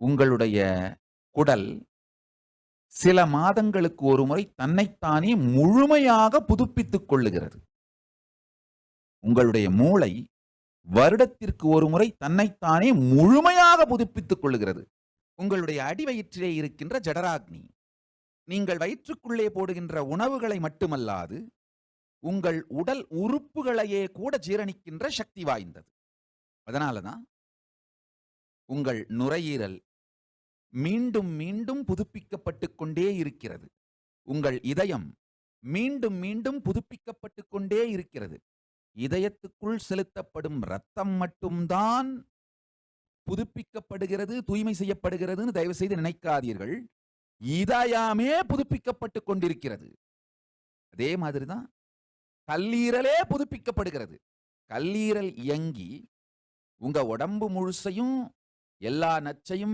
உங்களுடைய குடல் சில மாதங்களுக்கு ஒரு முறை தன்னைத்தானே முழுமையாக புதுப்பித்துக் கொள்ளுகிறது. உங்களுடைய மூளை வருடத்திற்கு ஒரு முறை தன்னைத்தானே முழுமையாக புதுப்பித்துக் கொள்ளுகிறது. உங்களுடைய அடிவயிற்றிலே இருக்கின்ற ஜடராக்னி நீங்கள் வயிற்றுக்குள்ளே போடுகின்ற உணவுகளை மட்டுமல்லாது உங்கள் உடல் உறுப்புகளையே கூட ஜீரணிக்கின்ற சக்தி வாய்ந்தது. அதனாலதான் உங்கள் நுரையீரல் மீண்டும் மீண்டும் புதுப்பிக்கப்பட்டுக் கொண்டே இருக்கிறது. உங்கள் இதயம் மீண்டும் மீண்டும் புதுப்பிக்கப்பட்டுக் கொண்டே இருக்கிறது. இதயத்துக்குள் செலுத்தப்படும் ரத்தம் மட்டும்தான் புதுப்பிக்கப்படுகிறது, தூய்மை செய்யப்படுகிறதுன்னு தயவு செய்து நினைக்காதீர்கள். இதயமே புதுப்பிக்கப்பட்டுக் கொண்டிருக்கிறது. அதே மாதிரிதான் கல்லீரலே புதுப்பிக்கப்படுகிறது. கல்லீரல் இயங்கி உங்க உடம்பு முழுசையும் எல்லா நச்சையும்